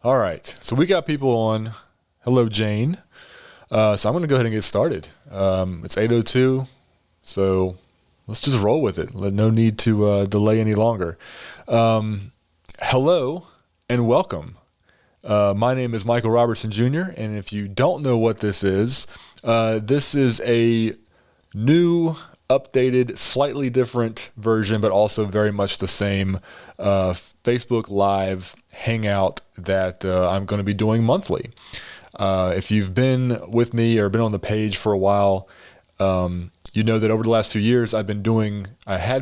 All right. So we got people on. Hello, Jane. So I'm going to go ahead and get started. It's 8:02. So let's just roll with it. No need to delay any longer. Hello and welcome. My name is Michael Robertson Jr. And if you don't know what this is a new, updated, slightly different version, but also very much the same Facebook Live Hangout that I'm going to be doing monthly. If you've been with me or been on the page for a while, you know that over the last few years I had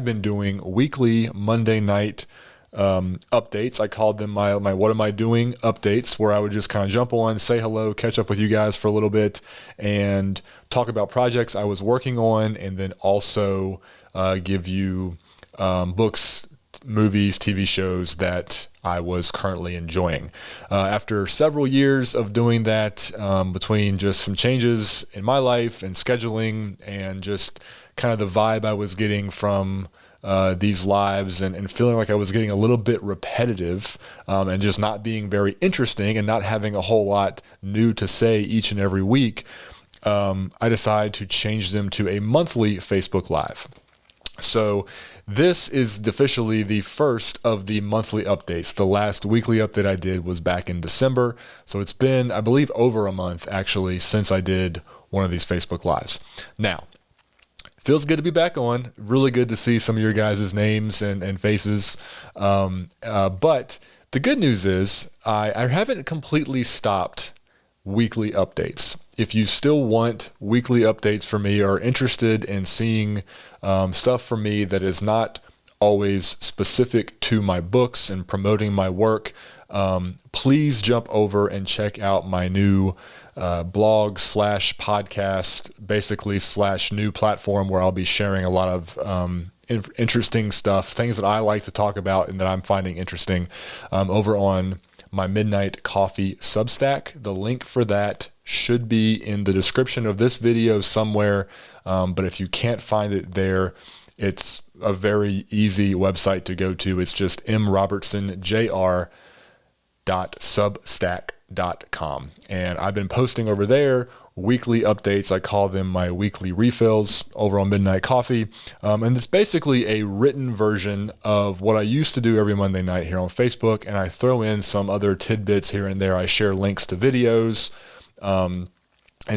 been doing weekly Monday night updates. I called them my what am I doing updates, where I would just kind of jump on, say hello, catch up with you guys for a little bit, and talk about projects I was working on, and then also give you books, movies, TV shows that I was currently enjoying. After several years of doing that, between just some changes in my life and scheduling and just kind of the vibe I was getting from these lives and feeling like I was getting a little bit repetitive and just not being very interesting and not having a whole lot new to say each and every week, I decided to change them to a monthly Facebook Live. So this is officially the first of the monthly updates. The last weekly update I did was back in December. So it's been, I believe, over a month actually since I did one of these Facebook Lives. Now, feels good to be back on. Really good to see some of your guys' names and faces. But the good news is I haven't completely stopped weekly updates. If you still want weekly updates from me or are interested in seeing stuff from me that is not always specific to my books and promoting my work, please jump over and check out my new blog / podcast, basically / new platform where I'll be sharing a lot of interesting stuff, things that I like to talk about and that I'm finding interesting, over on my Midnight Coffee Substack. The link for that should be in the description of this video somewhere, but if you can't find it there, it's a very easy website to go to. It's just mrobertsonjr.substack.com. And I've been posting over there weekly updates. I call them my weekly refills over on Midnight Coffee. And it's basically a written version of what I used to do every Monday night here on Facebook. And I throw in some other tidbits here and there. I share links to videos, and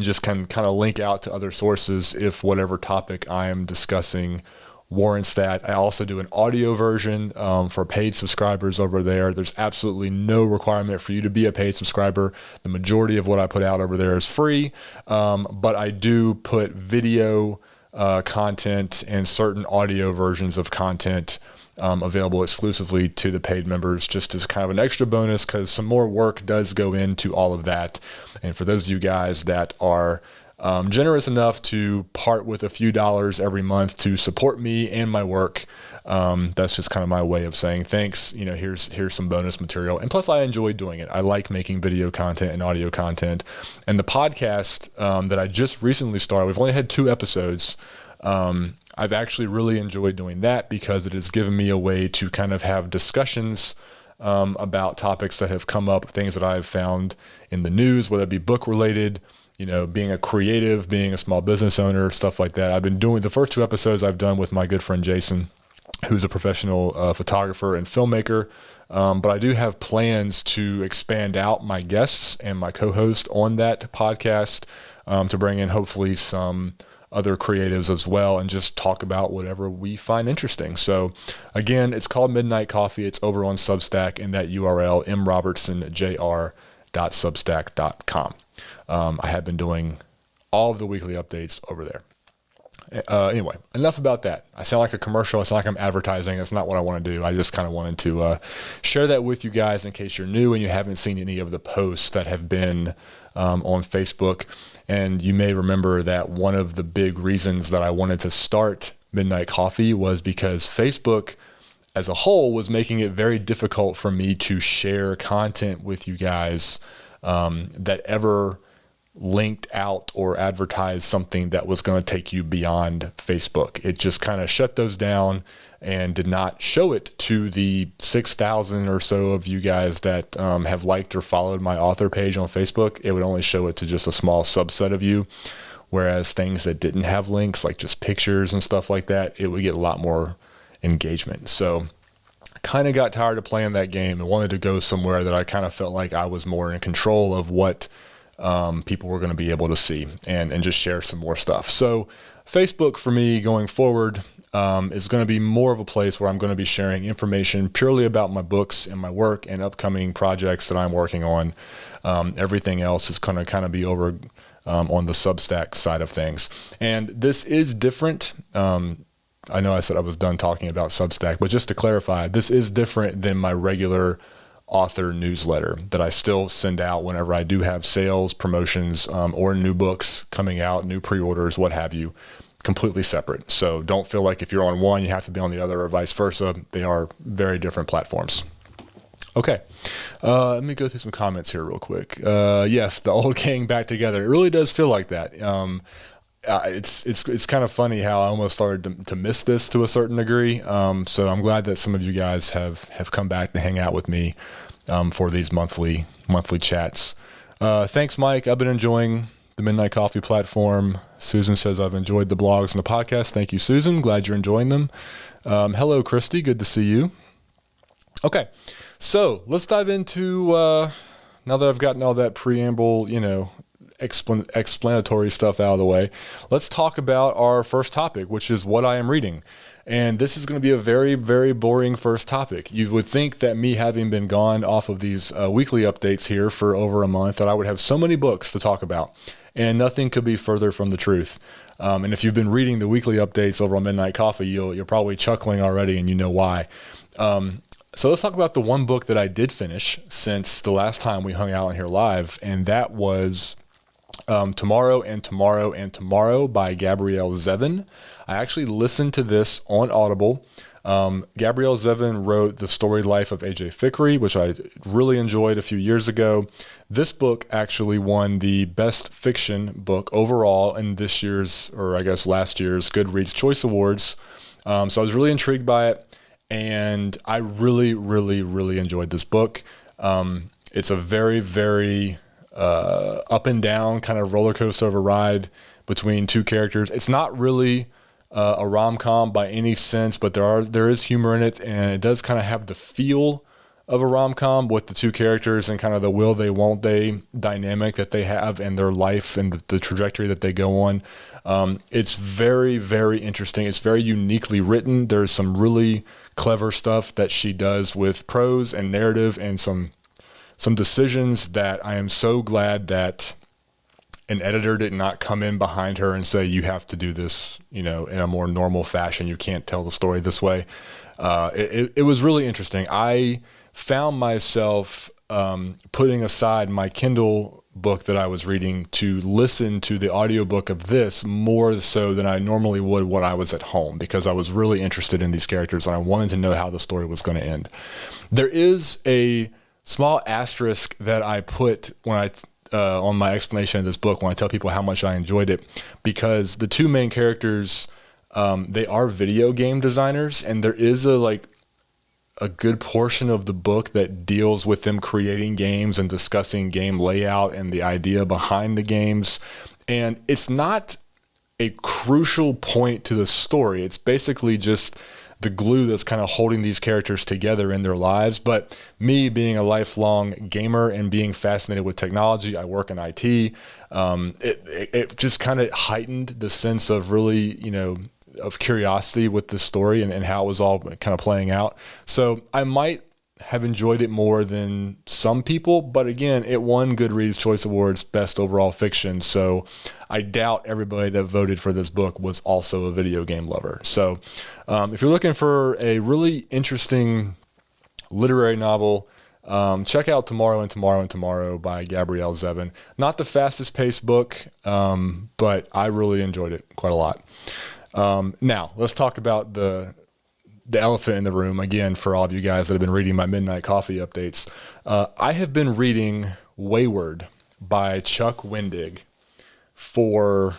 just can kind of link out to other sources if whatever topic I am discussing warrants that. I also do an audio version for paid subscribers over there. There's absolutely no requirement for you to be a paid subscriber. The majority of what I put out over there is free, but I do put video content and certain audio versions of content available exclusively to the paid members, just as kind of an extra bonus, because some more work does go into all of that. And for those of you guys that are generous enough to part with a few dollars every month to support me and my work, that's just kind of my way of saying thanks. You know, here's some bonus material. And plus I enjoy doing it. I like making video content and audio content. And the podcast that I just recently started, we've only had 2 episodes. I've actually really enjoyed doing that because it has given me a way to kind of have discussions about topics that have come up, things that I've found in the news, whether it be book related, you know, being a creative, being a small business owner, stuff like that. I've been doing the first 2 episodes I've done with my good friend Jason, who's a professional photographer and filmmaker. But I do have plans to expand out my guests and my co-host on that podcast, to bring in hopefully some other creatives as well and just talk about whatever we find interesting. So again, it's called Midnight Coffee. It's over on Substack in that URL, mrobertsonjr.substack.com. I have been doing all of the weekly updates over there. Anyway, enough about that. I sound like a commercial. I sound like I'm advertising. That's not what I want to do. I just kind of wanted to share that with you guys in case you're new and you haven't seen any of the posts that have been on Facebook. And you may remember that one of the big reasons that I wanted to start Midnight Coffee was because Facebook as a whole was making it very difficult for me to share content with you guys that ever linked out or advertised something that was going to take you beyond Facebook. It just kind of shut those down and did not show it to the 6,000 or so of you guys that have liked or followed my author page on Facebook. It would only show it to just a small subset of you. Whereas things that didn't have links, like just pictures and stuff like that, it would get a lot more engagement. So I kind of got tired of playing that game and wanted to go somewhere that I kind of felt like I was more in control of what people were going to be able to see and just share some more stuff. So Facebook for me going forward is going to be more of a place where I'm going to be sharing information purely about my books and my work and upcoming projects that I'm working on. Everything else is going to kind of be over on the Substack side of things. And this is different. I know I said I was done talking about Substack, but just to clarify, this is different than my regular author newsletter that I still send out whenever I do have sales, promotions, or new books coming out, new pre-orders, what have you, completely separate. So don't feel like if you're on one, you have to be on the other or vice versa. They are very different platforms. Okay, let me go through some comments here real quick. Yes, the old gang back together. It really does feel like that. It's kind of funny how I almost started to miss this to a certain degree. So I'm glad that some of you guys have come back to hang out with me for these monthly chats. Thanks, Mike. I've been enjoying the Midnight Coffee platform. Susan says I've enjoyed the blogs and the podcast. Thank you, Susan. Glad you're enjoying them. Hello, Christy. Good to see you. Okay, so let's dive into, now that I've gotten all that preamble, explanatory stuff out of the way, let's talk about our first topic, which is what I am reading. And this is going to be a very, very boring first topic. You would think that me having been gone off of these weekly updates here for over a month, that I would have so many books to talk about, and nothing could be further from the truth. And if you've been reading the weekly updates over on Midnight Coffee, you're probably chuckling already, and you know why. So let's talk about the one book that I did finish since the last time we hung out in here live, and that was Tomorrow and Tomorrow and Tomorrow by Gabrielle Zevin. I actually listened to this on Audible. Gabrielle Zevin wrote The Storied Life of A.J. Fikry, which I really enjoyed a few years ago. This book actually won the Best Fiction book overall in this year's, or I guess last year's, Goodreads Choice Awards. So I was really intrigued by it. And I really, really, really enjoyed this book. It's a very, very up and down kind of roller coaster of a ride between two characters. It's not really a rom-com by any sense, but there is humor in it, and it does kind of have the feel of a rom-com with the two characters and kind of the will they, won't they dynamic that they have in their life and the trajectory that they go on. It's very, very interesting. It's very uniquely written. There's some really clever stuff that she does with prose and narrative and some decisions that I am so glad that an editor did not come in behind her and say, you have to do this, in a more normal fashion. You can't tell the story this way. It was really interesting. I found myself putting aside my Kindle book that I was reading to listen to the audiobook of this more so than I normally would when I was at home, because I was really interested in these characters and I wanted to know how the story was going to end. There is a small asterisk that I put when I on my explanation of this book when I tell people how much I enjoyed it, because the two main characters, they are video game designers, and there is a good portion of the book that deals with them creating games and discussing game layout and the idea behind the games. And it's not a crucial point to the story. It's basically just the glue that's kind of holding these characters together in their lives. But me being a lifelong gamer and being fascinated with technology, I work in IT, it just kind of heightened the sense of really, of curiosity with the story and how it was all kind of playing out. So I might have enjoyed it more than some people, but again, it won Goodreads Choice Awards Best Overall Fiction. So I doubt everybody that voted for this book was also a video game lover. So if you're looking for a really interesting literary novel, check out Tomorrow and Tomorrow and Tomorrow by Gabrielle Zevin. Not the fastest paced book, but I really enjoyed it quite a lot. Now let's talk about the elephant in the room again for all of you guys that have been reading my Midnight Coffee updates. I have been reading Wayward by Chuck Wendig for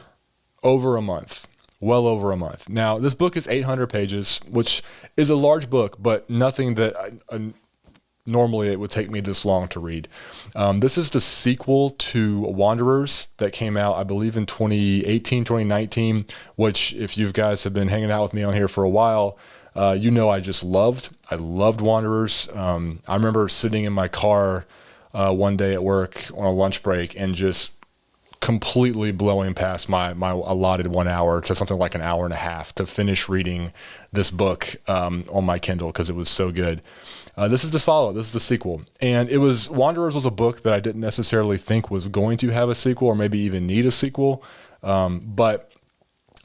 over a month, well over a month. Now, this book is 800 pages, which is a large book, but nothing that normally it would take me this long to read. This is the sequel to Wanderers that came out, I believe, in 2018, 2019, which if you guys have been hanging out with me on here for a while, you know I just loved. I loved Wanderers. I remember sitting in my car one day at work on a lunch break and just completely blowing past my allotted 1 hour to something like an hour and a half to finish reading this book on my Kindle because it was so good. This is the follow. This is the sequel. And Wanderers was a book that I didn't necessarily think was going to have a sequel or maybe even need a sequel. But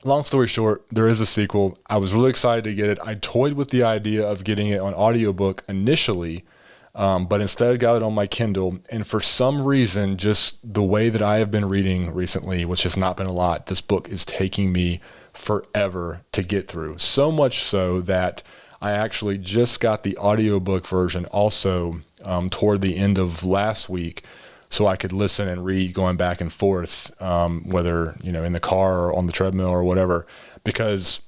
long story short, there is a sequel. I was really excited to get it. I toyed with the idea of getting it on audiobook initially, but instead got it on my Kindle. And for some reason, just the way that I have been reading recently, which has not been a lot, this book is taking me forever to get through. So much so that I actually just got the audiobook version also toward the end of last week, so I could listen and read going back and forth, whether, in the car or on the treadmill or whatever, because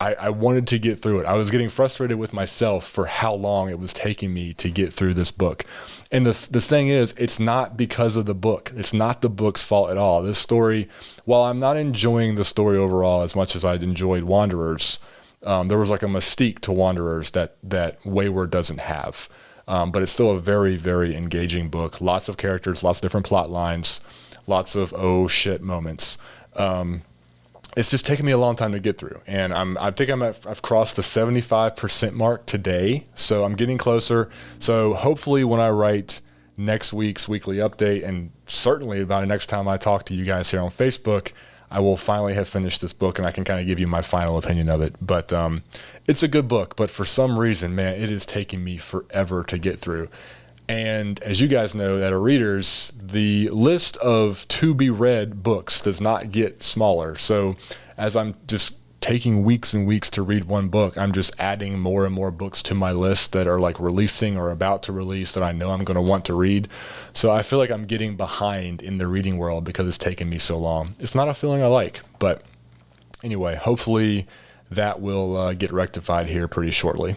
I wanted to get through it. I was getting frustrated with myself for how long it was taking me to get through this book. And the thing is, it's not because of the book. It's not the book's fault at all. This story, while I'm not enjoying the story overall as much as I'd enjoyed Wanderers, there was like a mystique to Wanderers that Wayward doesn't have. But it's still a very, very engaging book. Lots of characters, lots of different plot lines, lots of oh shit moments. It's just taken me a long time to get through. And I've crossed the 75% mark today. So I'm getting closer. So hopefully when I write next week's weekly update, and certainly about the next time I talk to you guys here on Facebook, I will finally have finished this book and I can kind of give you my final opinion of it. But it's a good book, but for some reason, man, it is taking me forever to get through. And as you guys know that are readers, the list of to be read books does not get smaller. So as I'm just taking weeks and weeks to read one book, I'm just adding more and more books to my list that are like releasing or about to release that I know I'm going to want to read. So I feel like I'm getting behind in the reading world because it's taken me so long. It's not a feeling I like, but anyway, hopefully that will get rectified here pretty shortly.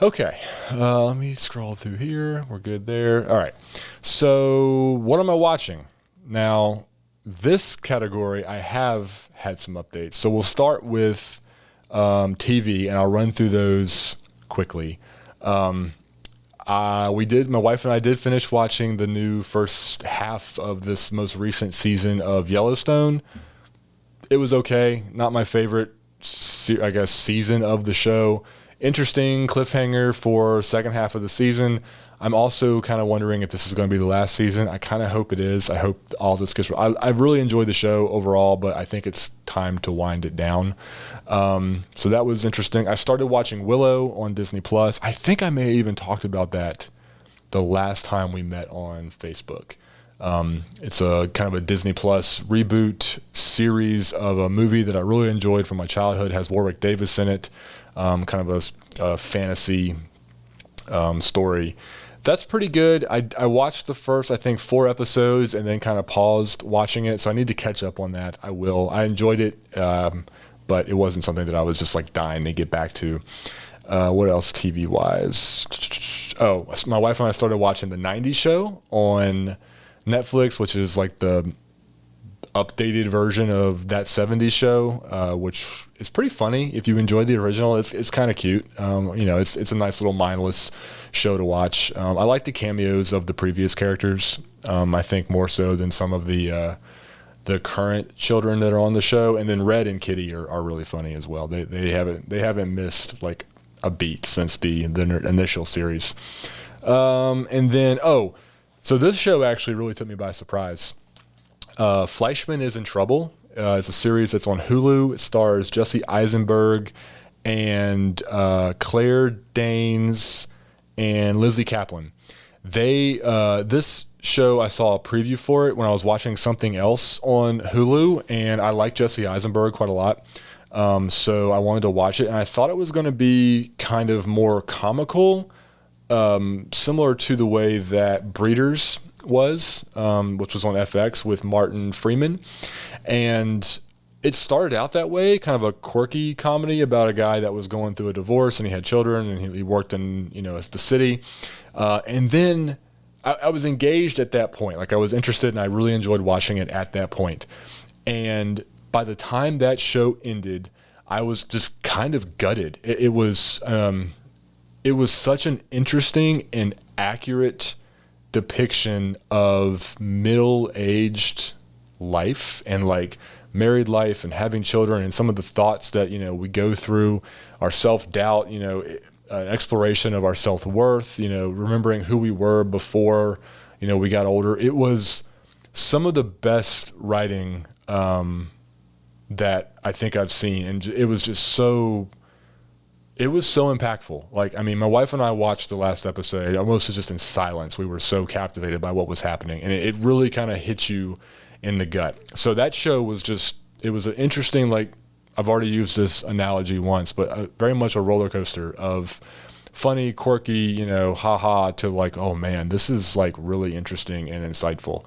Okay, let me scroll through here. We're good there. All right. So what am I watching? Now, this category, I have had some updates. So we'll start with TV, and I'll run through those quickly. My wife and I did finish watching the new first half of this most recent season of Yellowstone. It was okay. Not my favorite, season of the show. Interesting cliffhanger for second half of the season. I'm also kind of wondering if this is going to be the last season. I kind of hope it is. I hope all this gets. I really enjoyed the show overall, but I think it's time to wind it down. So that was interesting. I started watching Willow on Disney Plus. I think I may have even talked about that the last time we met on Facebook. It's a kind of a Disney Plus reboot series of a movie that I really enjoyed from my childhood. It has Warwick Davis in it. Kind of a fantasy story. That's pretty good. I watched the first, I think, 4 episodes and then kind of paused watching it. So I need to catch up on that. I will. I enjoyed it, but it wasn't something that I was just like dying to get back to. What else TV-wise? Oh, my wife and I started watching The 90s Show on Netflix, which is like the updated version of that 70s show, which is pretty funny. If you enjoyed the original, it's kind of cute. It's a nice little mindless show to watch. I like the cameos of the previous characters. I think more so than some of the current children that are on the show. And then Red and Kitty are really funny as well. They haven't missed like a beat since the initial series. So this show actually really took me by surprise. Fleischman is in Trouble. It's a series that's on Hulu. It stars Jesse Eisenberg and Claire Danes and Lizzie Kaplan. This show, I saw a preview for it when I was watching something else on Hulu, and I like Jesse Eisenberg quite a lot. So I wanted to watch it, and I thought it was going to be kind of more comical, similar to the way that Breeders was, which was on FX with Martin Freeman. And it started out that way, kind of a quirky comedy about a guy that was going through a divorce and he had children and he worked in, the city. And then I was engaged at that point. Like I was interested and I really enjoyed watching it at that point. And by the time that show ended, I was just kind of gutted. It was such an interesting and accurate depiction of middle-aged life and like married life and having children and some of the thoughts that, we go through, our self-doubt, an exploration of our self-worth, remembering who we were before, we got older. It was some of the best writing that I think I've seen. And it was just so impactful. Like, I mean, my wife and I watched the last episode almost just in silence. We were so captivated by what was happening. And it really kind of hit you in the gut. So that show was it was an interesting, like, I've already used this analogy once, but very much a roller coaster of funny, quirky, haha, to like, oh man, this is like really interesting and insightful.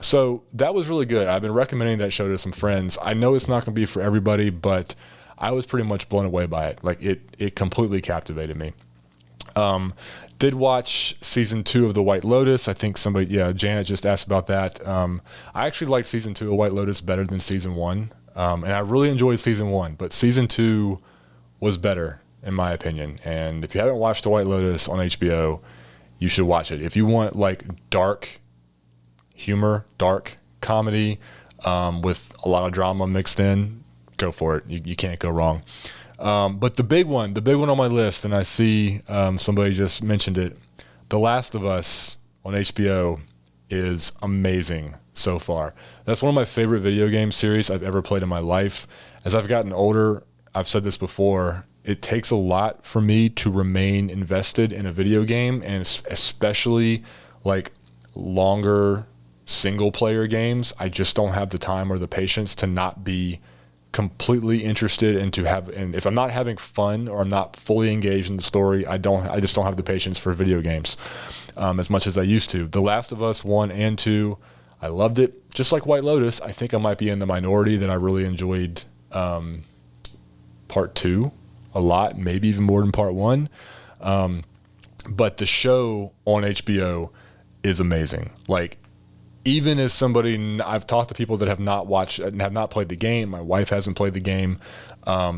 So that was really good. I've been recommending that show to some friends. I know it's not going to be for everybody, but I was pretty much blown away by it. Like it completely captivated me. Did watch season 2 of The White Lotus. I think Janet just asked about that. I actually liked season 2 of White Lotus better than season 1. And I really enjoyed season 1, but season 2 was better in my opinion. And if you haven't watched The White Lotus on HBO, you should watch it. If you want like dark humor, dark comedy, with a lot of drama mixed in, go for it. You can't go wrong. But the big one on my list, and I see somebody just mentioned it, The Last of Us on HBO is amazing so far. That's one of my favorite video game series I've ever played in my life. As I've gotten older, I've said this before, it takes a lot for me to remain invested in a video game, and especially like longer single player games. I just don't have the time or the patience to not be completely interested and if I'm not having fun or I'm not fully engaged in the story, I just don't have the patience for video games as much as I used to. The Last of Us 1 and 2, I loved it. Just like White Lotus, I think I might be in the minority that I really enjoyed part 2 a lot, maybe even more than part 1. But the show on HBO is amazing. Like, even as somebody, I've talked to people that have not watched and have not played the game. My wife hasn't played the game.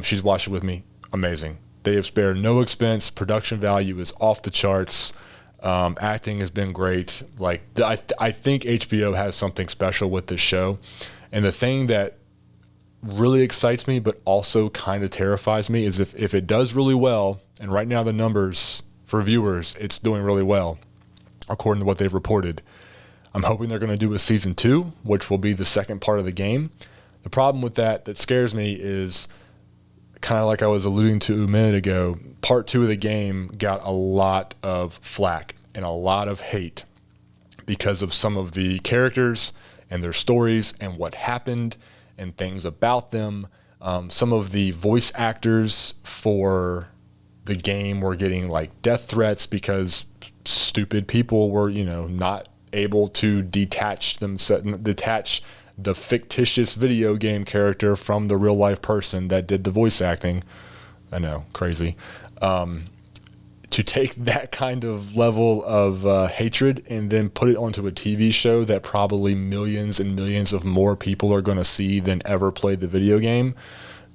She's watched it with me. Amazing. They have spared no expense. Production value is off the charts. Acting has been great. Like, I think HBO has something special with this show. And the thing that really excites me, but also kind of terrifies me, is if it does really well, and right now the numbers for viewers, it's doing really well, according to what they've reported. I'm hoping they're going to do a season 2, which will be the second part of the game. The problem with that scares me is kind of like I was alluding to a minute ago. Part 2 of the game got a lot of flack and a lot of hate because of some of the characters and their stories and what happened and things about them. Some of the voice actors for the game were getting like death threats because stupid people were, not able to detach the fictitious video game character from the real life person that did the voice acting. I know, crazy. To take that kind of level of hatred and then put it onto a TV show that probably millions and millions of more people are going to see than ever played the video game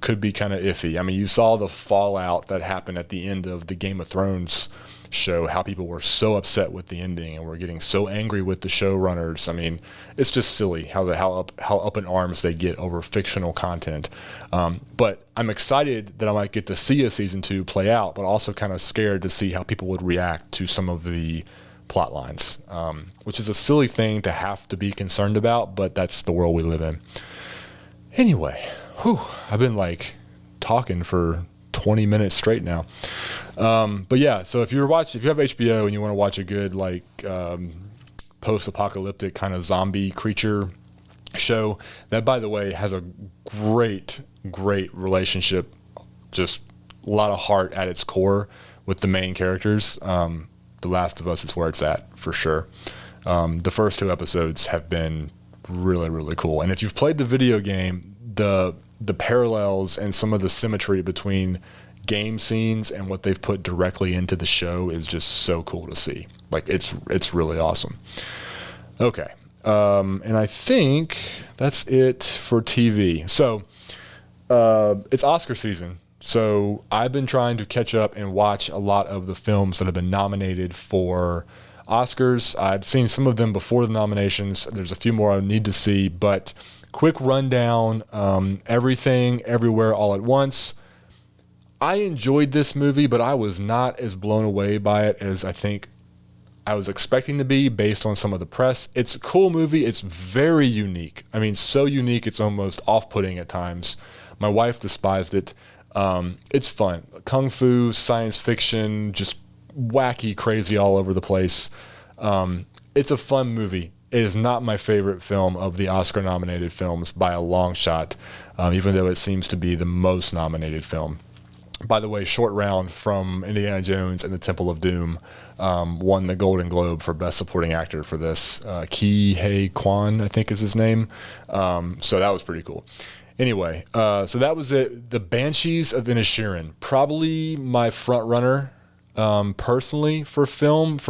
could be kind of iffy. I mean, you saw the fallout that happened at the end of the Game of Thrones show, how people were so upset with the ending and were getting so angry with the showrunners. I mean, it's just silly how up in arms they get over fictional content. But I'm excited that I might get to see a season 2 play out, but also kind of scared to see how people would react to some of the plot lines, which is a silly thing to have to be concerned about, but that's the world we live in. Anyway, I've been like talking for 20 minutes straight now. But yeah, so if you have HBO and you want to watch a good like post-apocalyptic kind of zombie creature show, that by the way has a great relationship, just a lot of heart at its core with the main characters. The Last of Us is where it's at for sure. The first 2 episodes have been really, really cool. And if you've played the video game, the parallels and some of the symmetry between game scenes and what they've put directly into the show is just so cool to see. Like, it's really awesome. Okay. And I think that's it for TV. So it's Oscar season. So I've been trying to catch up and watch a lot of the films that have been nominated for Oscars. I've seen some of them before the nominations. There's a few more I need to see, but quick rundown, Everything, Everywhere, All at Once. I enjoyed this movie, but I was not as blown away by it as I think I was expecting to be based on some of the press. It's a cool movie. It's very unique. I mean, so unique it's almost off-putting at times. My wife despised it. It's fun. Kung fu, science fiction, just wacky, crazy all over the place. It's a fun movie. It is not my favorite film of the Oscar-nominated films by a long shot, even though it seems to be the most nominated film. By the way, Short Round from Indiana Jones and the Temple of Doom won the Golden Globe for Best Supporting Actor for this. Ke Huy Quan, I think is his name. So that was pretty cool. Anyway, so that was it. The Banshees of Inisherin, probably my front runner personally for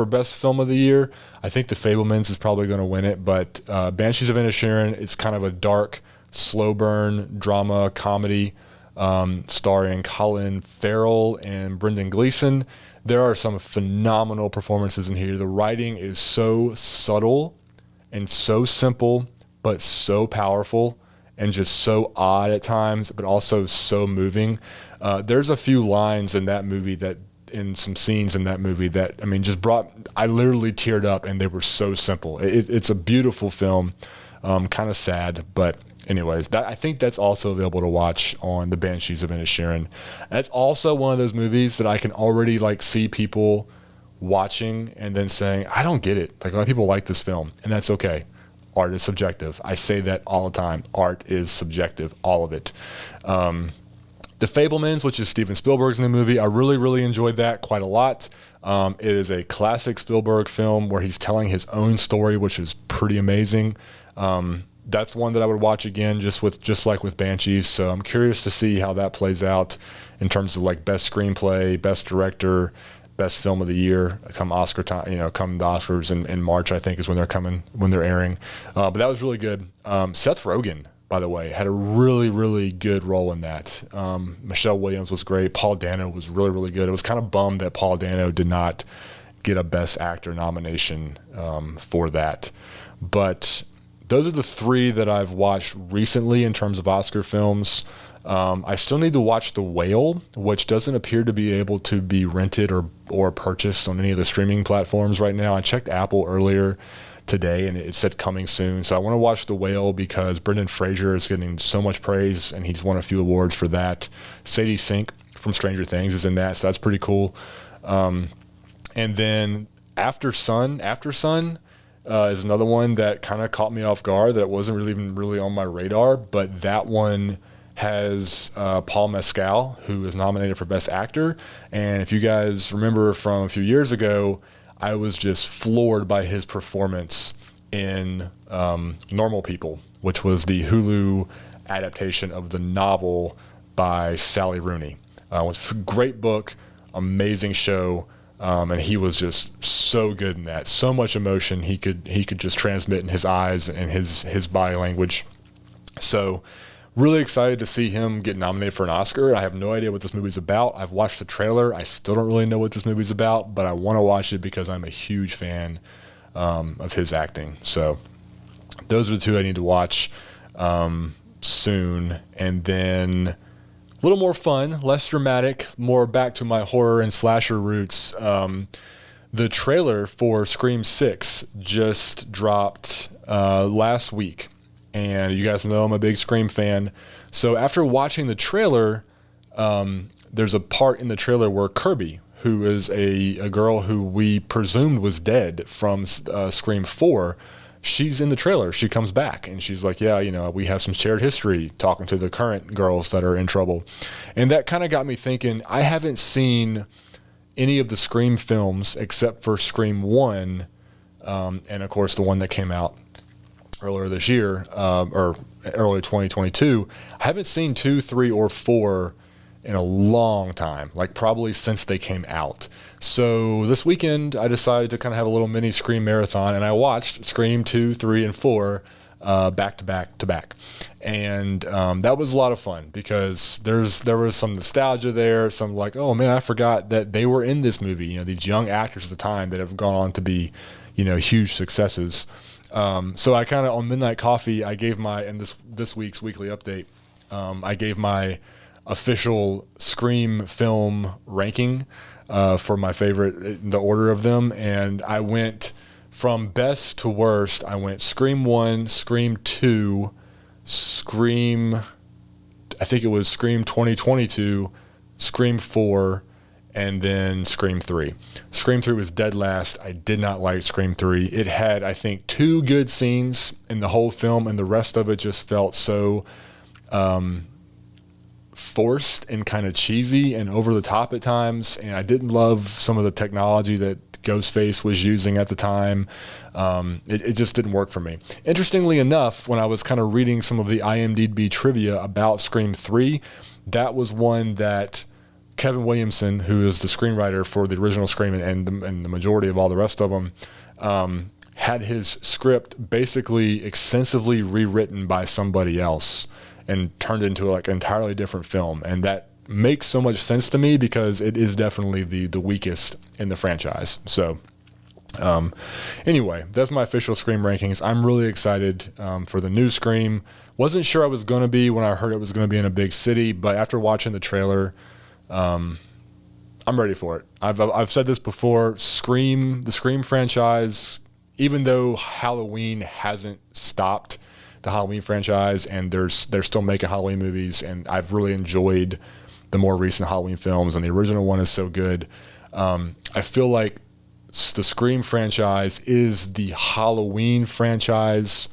Best Film of the Year. I think The Fabelmans is probably going to win it, but Banshees of Inisherin, it's kind of a dark, slow burn drama comedy starring Colin Farrell and Brendan Gleeson. There are some phenomenal performances in here. The writing is so subtle and so simple, but so powerful and just so odd at times, but also so moving. There's a few lines in that movie in some scenes in that movie that, I mean, I literally teared up, and they were so simple. It's a beautiful film, kind of sad, but anyways, I think that's also available to watch on The Banshees of Inisherin. That's also one of those movies that I can already see people watching and then saying, I don't get it. Like, a lot of people like this film, and that's okay. Art is subjective. I say that all the time. Art is subjective, all of it. The Fabelmans, which is Steven Spielberg's new movie, I really, really enjoyed that quite a lot. It is a classic Spielberg film where he's telling his own story, which is pretty amazing. That's one that I would watch again, just like with Banshees. So I'm curious to see how that plays out in terms of best screenplay, best director, best film of the year come Oscar time. Come the Oscars in March, I think is when they're airing. But that was really good. Seth Rogen, by the way, had a really, really good role in that. Michelle Williams was great. Paul Dano was really, really good. It was kind of bummed that Paul Dano did not get a Best Actor nomination for that. But those are the 3 that I've watched recently in terms of Oscar films. I still need to watch The Whale, which doesn't appear to be able to be rented or purchased on any of the streaming platforms right now. I checked Apple earlier today, and it said coming soon. So I want to watch The Whale because Brendan Fraser is getting so much praise, and he's won a few awards for that. Sadie Sink from Stranger Things is in that, so that's pretty cool. And then After Sun is another one that kind of caught me off guard, that wasn't even really on my radar, but that one has Paul Mescal, who is nominated for Best Actor. And if you guys remember from a few years ago, I was just floored by his performance in Normal People, which was the Hulu adaptation of the novel by Sally Rooney. It was a great book, amazing show, and he was just so good in that. So much emotion he could just transmit in his eyes and his body language. So really excited to see him get nominated for an Oscar. I have no idea what this movie's about. I've watched the trailer. I still don't really know what this movie's about, but I want to watch it because I'm a huge fan of his acting. So those are the 2 I need to watch soon. And then a little more fun, less dramatic, more back to my horror and slasher roots. The trailer for Scream 6 just dropped last week. And you guys know I'm a big Scream fan. So after watching the trailer, there's a part in the trailer where Kirby, who is a girl who we presumed was dead from Scream 4, she's in the trailer. She comes back and she's like, yeah, we have some shared history, talking to the current girls that are in trouble. And that kind of got me thinking, I haven't seen any of the Scream films except for Scream 1 and of course the one that came out earlier this year, or early 2022. I haven't seen 2, 3, or 4 in a long time, like probably since they came out. So this weekend I decided to kind of have a little mini Scream marathon, and I watched Scream 2, 3, and 4 back to back to back. And that was a lot of fun because there was some nostalgia there, some like, oh man, I forgot that they were in this movie. You know, these young actors at the time that have gone on to be, you know, huge successes. So I kind of, on Midnight Coffee, I gave in this week's weekly update, I gave my official Scream film ranking for my favorite, the order of them, and I went from best to worst. I went Scream 1, Scream 2, I think it was Scream 2022, Scream 4, and then Scream 3. Scream 3 was dead last. I did not like Scream 3. It had, I think, 2 good scenes in the whole film, and the rest of it just felt so forced and kind of cheesy and over the top at times. And I didn't love some of the technology that Ghostface was using at the time. It just didn't work for me. Interestingly enough, when I was kind of reading some of the IMDb trivia about Scream 3, that was one that Kevin Williamson, who is the screenwriter for the original Scream and the majority of all the rest of them, had his script basically extensively rewritten by somebody else and turned into like an entirely different film. And that makes so much sense to me because it is definitely the weakest in the franchise. So anyway, that's my official Scream rankings. I'm really excited for the new Scream. Wasn't sure I was going to be when I heard it was going to be in a big city, but after watching the trailer, I'm ready for it. I've said this before. The Scream franchise, even though Halloween hasn't stopped the Halloween franchise, and they're still making Halloween movies, and I've really enjoyed the more recent Halloween films, and the original one is so good. I feel like the Scream franchise is the Halloween franchise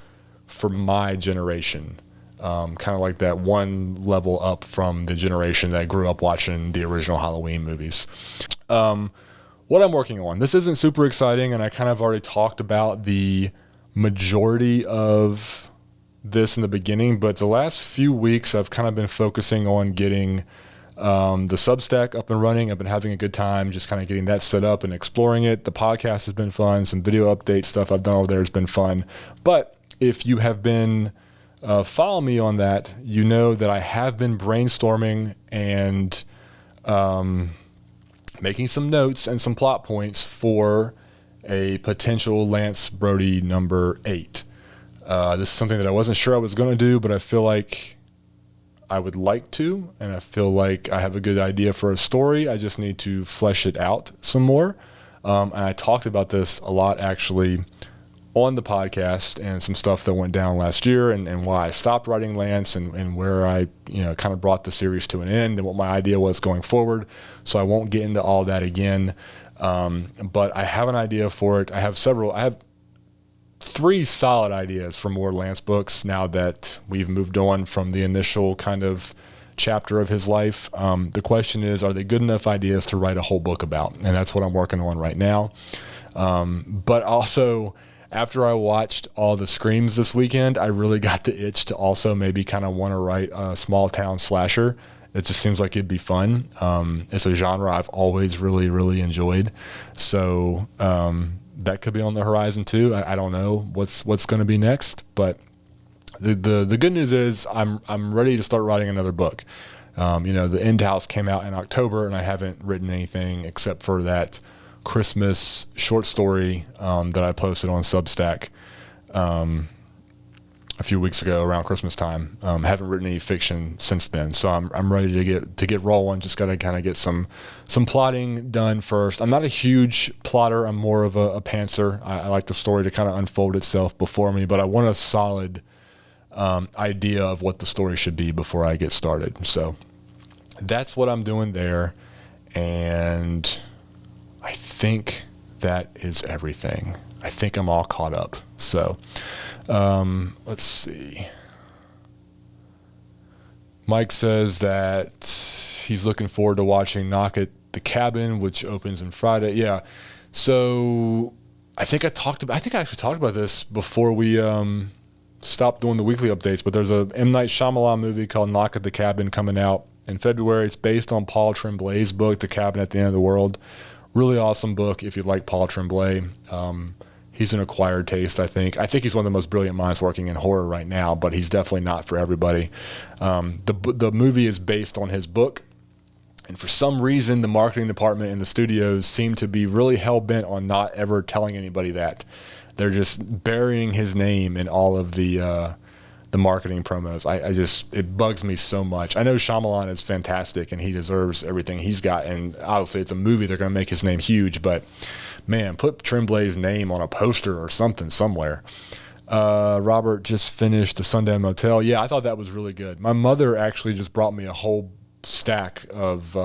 for my generation. Kind of like that one level up from the generation that grew up watching the original Halloween movies. What I'm working on, this isn't super exciting, and I kind of already talked about the majority of this in the beginning, but the last few weeks I've kind of been focusing on getting the Substack up and running. I've been having a good time just kind of getting that set up and exploring it. The podcast has been fun. Some video update stuff I've done over there has been fun. But if you have been follow me on that, you know that I have been brainstorming and making some notes and some plot points for a potential Lance Brody number 8. This is something that I wasn't sure I was going to do, but I feel like I would like to, and I feel like I have a good idea for a story. I just need to flesh it out some more. And I talked about this a lot actually on the podcast, and some stuff that went down last year, and why I stopped writing Lance, and where I kind of brought the series to an end, and what my idea was going forward. So I won't get into all that again. But I have an idea for it. I have 3 solid ideas for more Lance books now that we've moved on from the initial kind of chapter of his life. The question is, are they good enough ideas to write a whole book about? And that's what I'm working on right now. But also, after I watched all the Screams this weekend, I really got the itch to also maybe kind of want to write a small town slasher. It just seems like it'd be fun. It's a genre I've always really, really enjoyed. So that could be on the horizon too. I don't know what's going to be next, but the good news is I'm ready to start writing another book. The End House came out in October, and I haven't written anything except for that Christmas short story that I posted on Substack a few weeks ago around Christmas time. Haven't written any fiction since then, so I'm ready to get rolling. Just got to kind of get some plotting done first. I'm not a huge plotter. I'm more of a pantser. I like the story to kind of unfold itself before me, but I want a solid idea of what the story should be before I get started. So that's what I'm doing there, and I think that is everything. I think I'm all caught up. So let's see. Mike says that he's looking forward to watching Knock at the Cabin, which opens on Friday. Yeah. So I think I actually talked about this before we stopped doing the weekly updates, but there's a M. Night Shyamalan movie called Knock at the Cabin coming out in February. It's based on Paul Tremblay's book, The Cabin at the End of the World. Really awesome book if you like Paul Tremblay. He's an acquired taste, I think. I think he's one of the most brilliant minds working in horror right now, but he's definitely not for everybody. The movie is based on his book, and for some reason, the marketing department and the studios seem to be really hell-bent on not ever telling anybody that. They're just burying his name in all of the marketing promos. It bugs me so much. I know Shyamalan is fantastic, and he deserves everything he's got, and obviously it's a movie. They're going to make his name huge, but man, put Tremblay's name on a poster or something somewhere. Robert just finished The Sundown Motel. Yeah, I thought that was really good. My mother actually just brought me a whole stack of,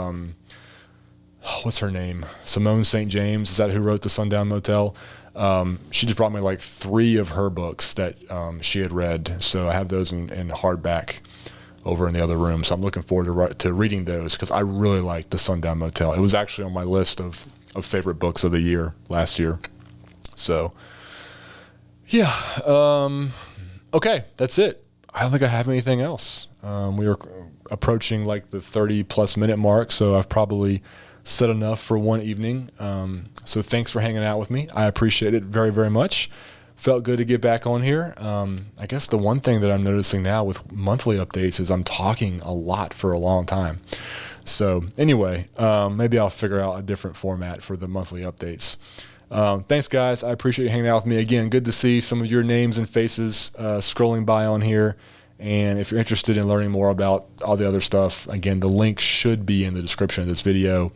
what's her name? Simone St. James. Is that who wrote The Sundown Motel? She just brought me like 3 of her books that she had read. So I have those in hardback over in the other room. So I'm looking forward to reading those because I really liked The Sundown Motel. It was actually on my list of favorite books of the year last year. So, yeah. Okay, that's it. I don't think I have anything else. We are approaching like the 30-plus minute mark, so I've probably said enough for one evening. So thanks for hanging out with me. I appreciate it very, very much. Felt good to get back on here. I guess the one thing that I'm noticing now with monthly updates is I'm talking a lot for a long time. So anyway, maybe I'll figure out a different format for the monthly updates. Thanks, guys. I appreciate you hanging out with me. Again, good to see some of your names and faces scrolling by on here. And if you're interested in learning more about all the other stuff, again, the link should be in the description of this video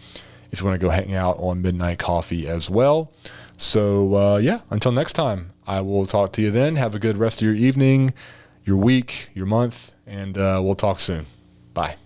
if you want to go hang out on Midnight Coffee as well. So, yeah, until next time, I will talk to you then. Have a good rest of your evening, your week, your month, and we'll talk soon. Bye.